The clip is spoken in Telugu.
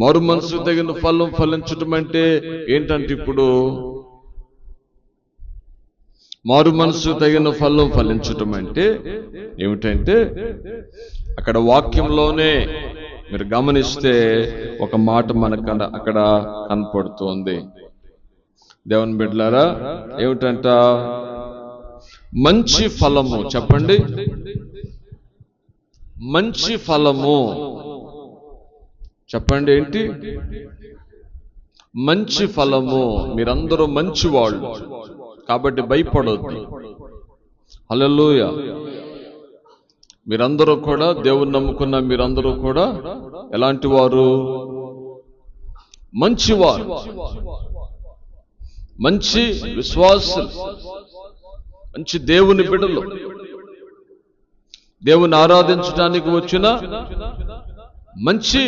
మారు మనసు తగిన ఫలం ఫలించటం అంటే ఏంటంటే, ఇప్పుడు మారు మనసు తగిన ఫలం ఫలించటం అంటే ఏమిటంటే, అక్కడ వాక్యంలోనే మీరు గమనిస్తే ఒక మాట మనకు అక్కడ కనపడుతోంది. దేవుని బిడ్డలారా, ఏమిటంట? మంచి ఫలము. చెప్పండి, మంచి ఫలము. చెప్పండి, ఏంటి? మంచి ఫలము. మీరందరూ మంచివాళ్ళు కాబట్టి భయపడొద్దు. హల్లెలూయా. మీరందరూ కూడా, దేవుని నమ్ముకున్న మీరందరూ కూడా ఎలాంటి వారు? మంచివారు, మంచి విశ్వాసులు, మంచి దేవుని బిడ్డలు, దేవుని ఆరాధించడానికి వచ్చిన మంచి